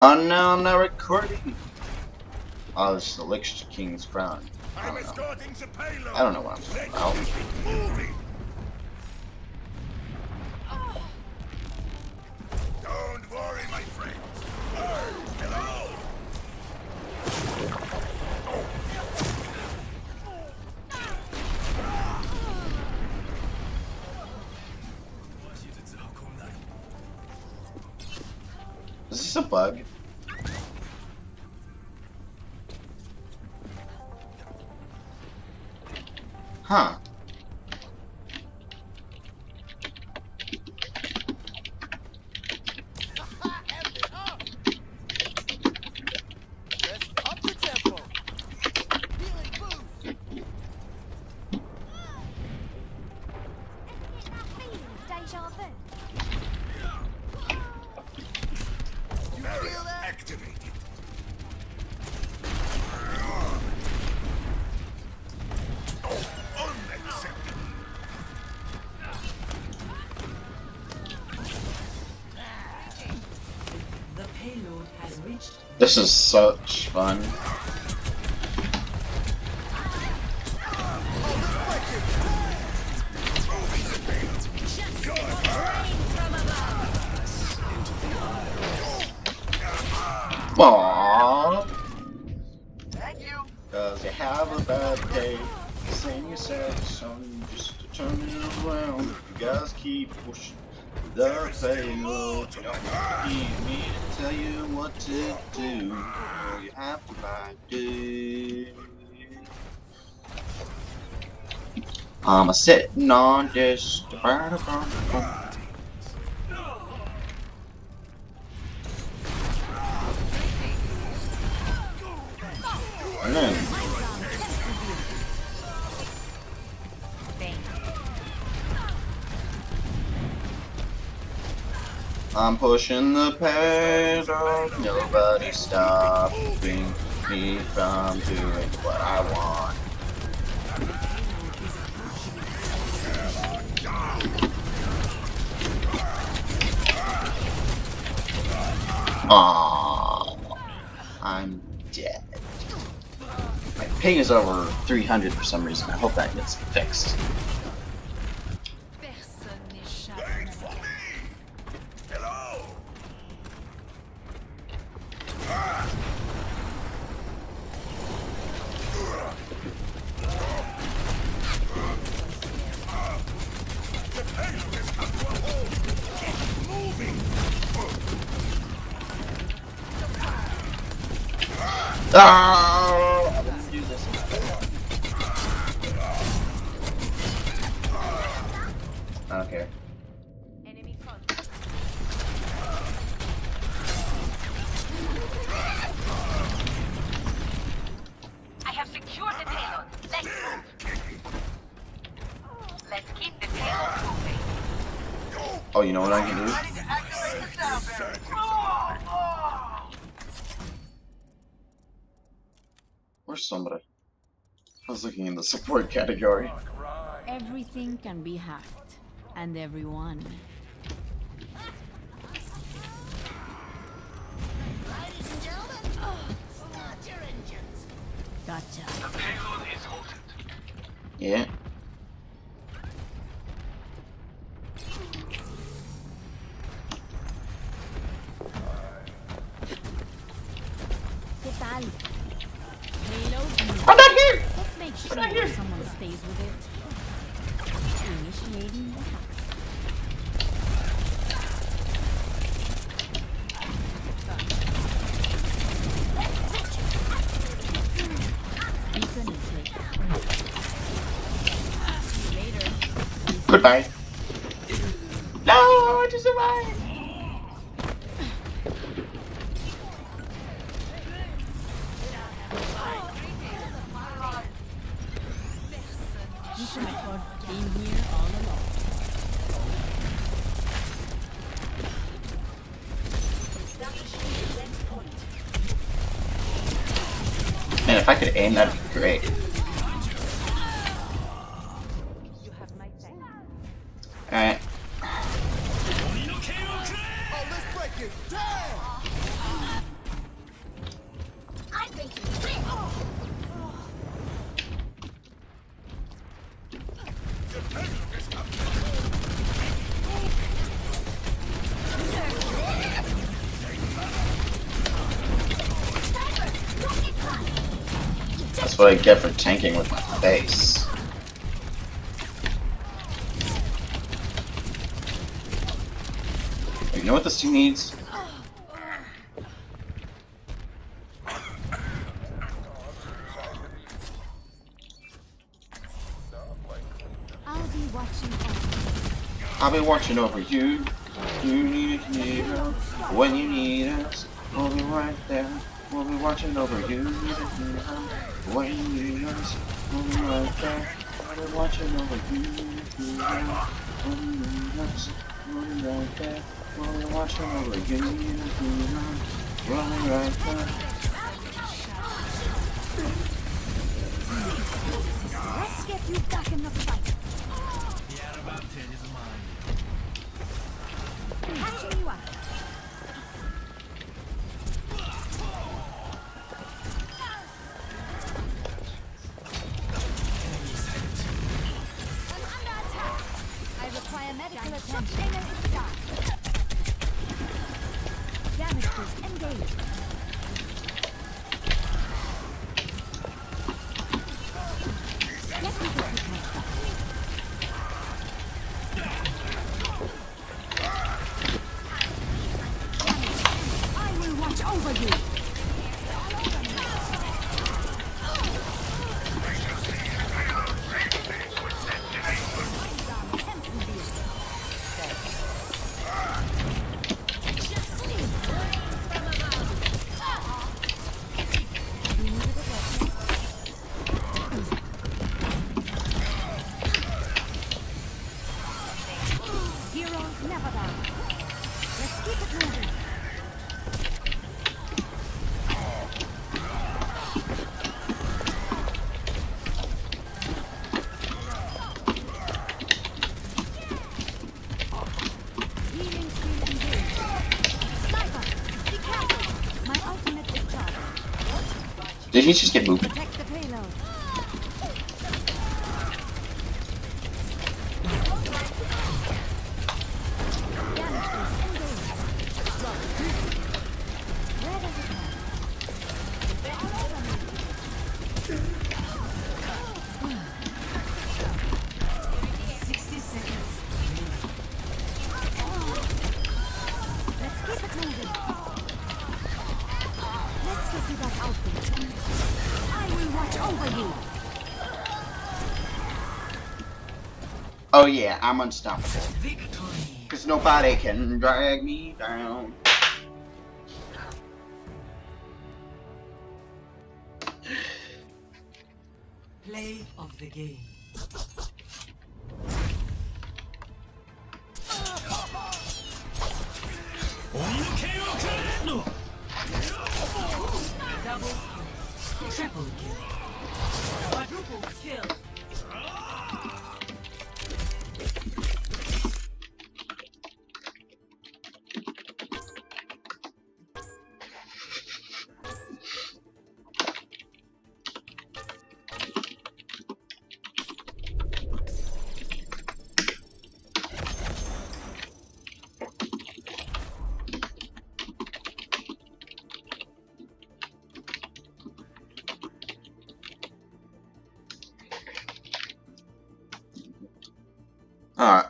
On now, I'm not recording. Oh, this is the Lich King's crown. I I'm don't know. escorting the payload. I don't know what I'm talking about. Moving. Don't worry, my friends. Hello. Is this a bug? Huh. Activated. Unacceptable. The payload has reached. This is such fun. Aww. Thank you. Cause you have a bad day. Sing your sad song just to turn it around. You guys keep pushing the payload. You don't need me to tell you what to do. All you have to do. I'm a sitting on this. And then I'm pushing the pedal, nobody's stopping me from doing what I want. Aww, I'm dead. My ping is over 300 for some reason. I hope that gets fixed. Wait for me. Hello. The payload has come to a halt. Get moving. Oh, I didn't do this. I don't care. Enemy contact. I have secured the payload. Let's move. Let's keep the payload moving. Oh, you know what I can do? Ready to activate the sound barrier. Where's somebody? I was looking in the support category. Everything can be hacked, and everyone. Ladies and gentlemen, start your engines. Gotcha. The payload is halted. Yeah. ¿Qué tal? Payload. I'm not here! Let's make sure not here. someone stays with it. Initiating the hack. Beacon in place. See you later. Goodbye. No, I just survived. You should have been here all along. Man, if I could aim, that'd be great. You have my thanks. Alright. Oh, let's break it down. what I get for tanking with my face. You know what this team needs? I'll be watching over you. You need us when you need us. We'll be right there. We'll be watching over you. When you need us, we'll be right there. We'll be watching over you. When you need us, we'll be right there. We'll be watching over you. We'll be right there. Let's get you back in the fight. Catching you up. I'm under attack. I require medical attention. Damage boost engaged. Let me go with my stuff. I will watch over you. Heroes never die. Let's keep it moving. Healing skill engaged. Sniper, be careful. My ultimate is charged. Did he just get moved? Protect the payload. Damage boost engaged. Where does it go? They're all over me. 60 seconds. Let's keep it moving. Let's get you back out there. I will watch over you. Oh yeah, I'm unstoppable. Cause nobody can drag me down. Play of the game. Double kill. Triple kill. Quadruple kill. Alright.